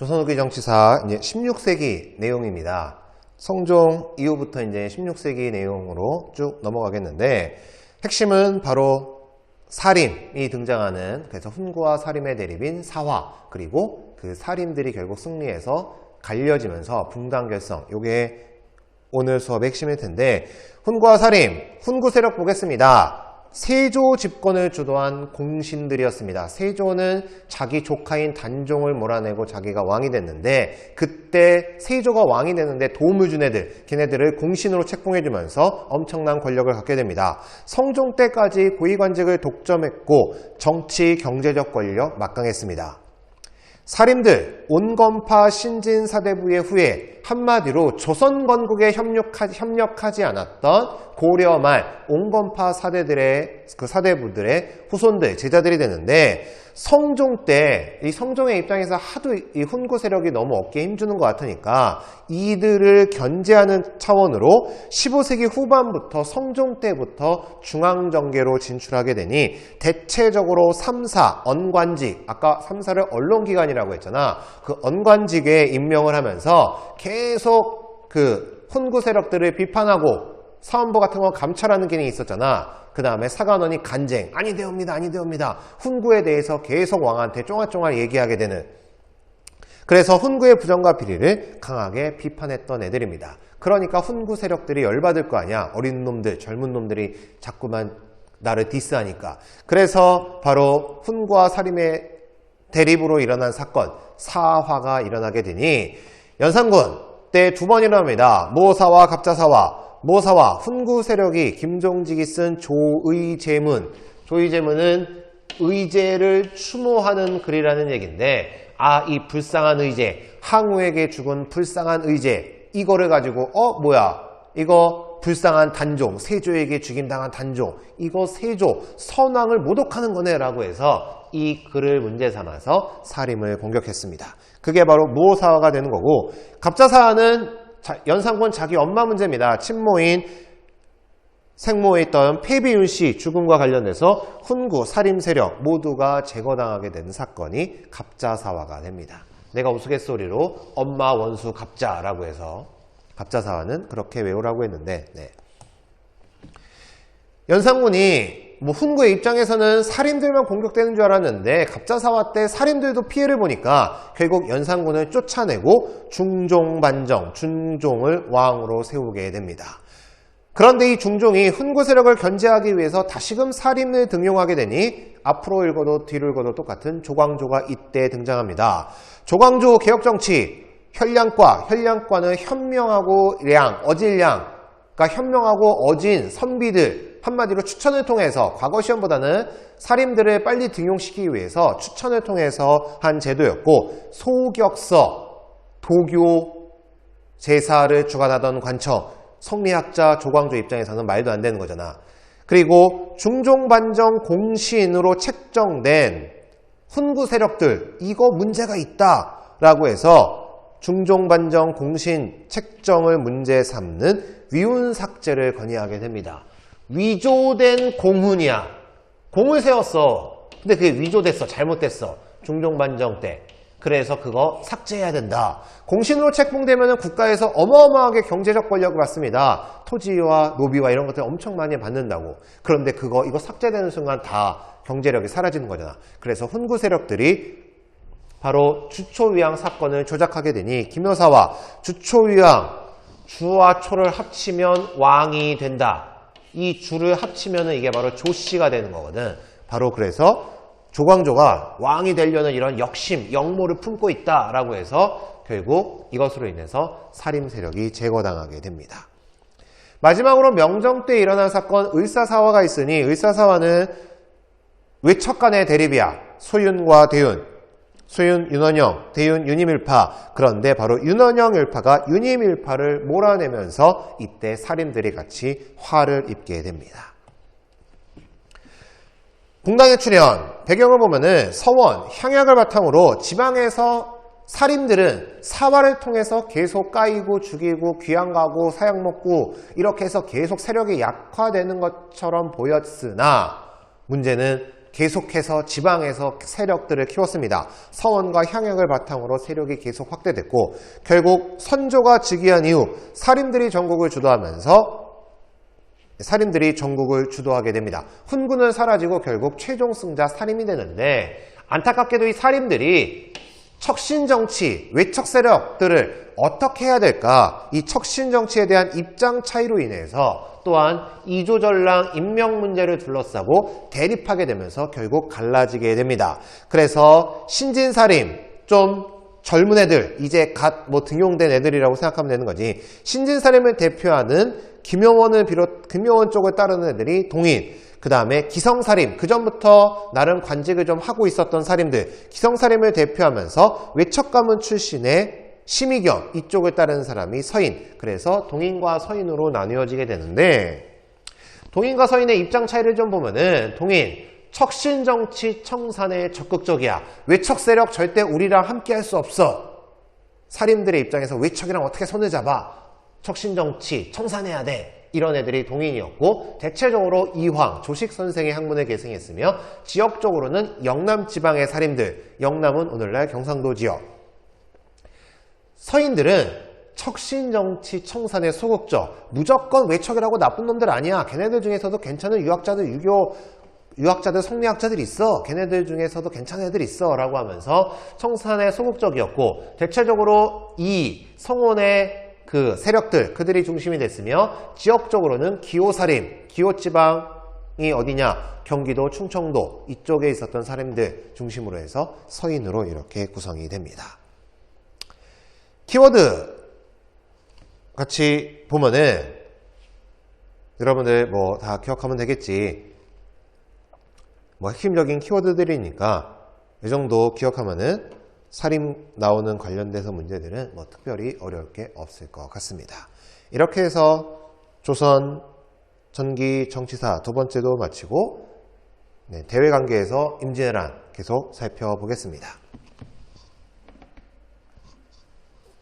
조선 후기 정치사 이제 16세기 내용입니다. 성종 이후부터 이제 16세기 내용으로 쭉 넘어가겠는데, 핵심은 바로 사림이 등장하는, 그래서 훈구와 사림의 대립인 사화, 그리고 그 사림들이 결국 승리해서 갈려지면서 붕당결성, 요게 오늘 수업의 핵심일 텐데, 훈구와 사림, 훈구 세력 보겠습니다. 세조 집권을 주도한 공신들이었습니다. 세조는 자기 조카인 단종을 몰아내고 자기가 왕이 됐는데, 그때 세조가 왕이 됐는데 도움을 준 애들, 걔네들을 공신으로 책봉해주면서 엄청난 권력을 갖게 됩니다. 성종 때까지 고위관직을 독점했고 정치, 경제적 권력 막강했습니다. 사림들, 온건파 신진사대부의 후에 한마디로 조선 건국에 협력하지 않았던 고려 말 온건파 사대부들의 후손들, 제자들이 되는데, 성종 때 이 성종의 입장에서 하도 이 훈구 세력이 너무 어깨에 힘주는 것 같으니까 이들을 견제하는 차원으로 15세기 후반부터 성종 때부터 중앙정계로 진출하게 되니 대체적으로 3사, 언관직, 아까 3사를 언론기관이라고 했잖아. 그 언관직에 임명을 하면서 계속 그 훈구 세력들을 비판하고 사원부 같은 거 감찰하는 기능이 있었잖아. 그 다음에 사관원이 간쟁, 아니되옵니다. 훈구에 대해서 계속 왕한테 쫑알쫑알 얘기하게 되는, 그래서 훈구의 부정과 비리를 강하게 비판했던 애들입니다. 그러니까 훈구 세력들이 열받을 거 아니야. 어린 놈들, 젊은 놈들이 자꾸만 나를 디스하니까. 그래서 바로 훈구와 사림의 대립으로 일어난 사건, 사화가 일어나게 되니, 연산군 때 두 번 일어납니다. 모사와 갑자사화. 모사와 훈구 세력이 김종직이 쓴 조의제문, 조의제문은 의제를 추모하는 글이라는 얘기인데, 이 불쌍한 의제, 항우에게 죽은 불쌍한 의제, 이거를 가지고 이거 불쌍한 단종, 세조에게 죽임당한 단종, 이거 세조, 선왕을 모독하는 거네 라고 해서 이 글을 문제 삼아서 사림을 공격했습니다. 그게 바로 모사화가 되는 거고, 갑자사화는 연산군 자기 엄마 문제입니다. 친모인 생모에 있던 폐비윤 씨 죽음과 관련해서 훈구, 사림 세력 모두가 제거당하게 된 사건이 갑자사화가 됩니다. 내가 우스갯소리로 엄마 원수 갑자라고 해서 갑자사화는 그렇게 외우라고 했는데, 연산군이 훈구의 입장에서는 사림들만 공격되는 줄 알았는데, 갑자사화 때 사림들도 피해를 보니까 결국 연산군을 쫓아내고 중종반정, 중종을 왕으로 세우게 됩니다. 그런데 이 중종이 훈구 세력을 견제하기 위해서 다시금 사림을 등용하게 되니, 앞으로 읽어도 뒤로 읽어도 똑같은 조광조가 이때 등장합니다. 조광조 개혁정치, 혈량과는 현명하고 어질량, 그러니까 현명하고 어진 선비들, 한마디로 추천을 통해서, 과거 시험보다는 사림들을 빨리 등용시키기 위해서 추천을 통해서 한 제도였고, 소격서, 도교 제사를 주관하던 관청, 성리학자 조광조 입장에서는 말도 안 되는 거잖아. 그리고 중종반정 공신으로 책정된 훈구 세력들, 이거 문제가 있다라고 해서 중종반정 공신 책정을 문제 삼는 위훈삭제를 건의하게 됩니다. 위조된 공훈이야. 공을 세웠어. 근데 그게 위조됐어. 잘못됐어. 중종반정 때. 그래서 그거 삭제해야 된다. 공신으로 책봉되면 국가에서 어마어마하게 경제적 권력을 받습니다. 토지와 노비와 이런 것들 엄청 많이 받는다고. 그런데 이거 삭제되는 순간 다 경제력이 사라지는 거잖아. 그래서 훈구 세력들이 바로 주초위왕 사건을 조작하게 되니, 김효사와 주초위왕, 주와 초를 합치면 왕이 된다. 이 주를 합치면 이게 바로 조씨가 되는 거거든. 바로 그래서 조광조가 왕이 되려는 이런 역심, 역모를 품고 있다라고 해서 결국 이것으로 인해서 사림 세력이 제거당하게 됩니다. 마지막으로 명정 때 일어난 사건, 을사사화가 있으니, 을사사화는 외척 간의 대립이야. 소윤과 대윤. 소윤, 윤원영, 대윤, 윤임일파. 그런데 바로 윤원영 일파가 윤임일파를 몰아내면서 이때 사림들이 같이 화를 입게 됩니다. 붕당의 출현, 배경을 보면은 서원, 향약을 바탕으로 지방에서 사림들은 사화를 통해서 계속 까이고 죽이고 귀양 가고 사약 먹고 이렇게 해서 계속 세력이 약화되는 것처럼 보였으나, 문제는 계속해서 지방에서 세력들을 키웠습니다. 서원과 향약을 바탕으로 세력이 계속 확대됐고 결국 선조가 즉위한 이후 사림들이 전국을 주도하게 됩니다. 훈군은 사라지고 결국 최종 승자 사림이 되는데 안타깝게도 이 사림들이 척신정치, 외척 세력들을 어떻게 해야 될까? 이 척신정치에 대한 입장 차이로 인해서 또한 이조전랑 임명 문제를 둘러싸고 대립하게 되면서 결국 갈라지게 됩니다. 그래서 신진사림, 좀 젊은 애들, 이제 갓 등용된 애들이라고 생각하면 되는 거지. 신진사림을 대표하는 김효원 쪽을 따르는 애들이 동인, 그 다음에 기성사림, 그 전부터 나름 관직을 좀 하고 있었던 사림들, 기성사림을 대표하면서 외척 가문 출신의 심의겸, 이쪽을 따르는 사람이 서인, 그래서 동인과 서인으로 나뉘어지게 되는데 동인과 서인의 입장 차이를 좀 보면은 동인, 척신정치 청산에 적극적이야. 외척 세력 절대 우리랑 함께 할 수 없어. 사림들의 입장에서 외척이랑 어떻게 손을 잡아? 척신정치 청산해야 돼. 이런 애들이 동인이었고 대체적으로 이황, 조식 선생의 학문을 계승했으며 지역적으로는 영남 지방의 사림들, 영남은 오늘날 경상도 지역. 서인들은 척신정치 청산에 소극적, 무조건 외척이라고 나쁜 놈들 아니야. 걔네들 중에서도 괜찮은 유학자들, 성리학자들이 있어. 걔네들 중에서도 괜찮은 애들 있어. 라고 하면서 청산에 소극적이었고 대체적으로 이 성원의 그 세력들, 그들이 중심이 됐으며 지역적으로는 기호사림, 기호지방이 어디냐? 경기도, 충청도 이쪽에 있었던 사림들 중심으로 해서 서인으로 이렇게 구성이 됩니다. 키워드 같이 보면은 여러분들 뭐 다 기억하면 되겠지. 뭐 핵심적인 키워드들이니까 이 정도 기억하면은 사림 나오는 관련돼서 문제들은 뭐 특별히 어려울 게 없을 것 같습니다. 이렇게 해서 조선 전기 정치사 두 번째도 마치고 대외관계에서 임진왜란 계속 살펴보겠습니다.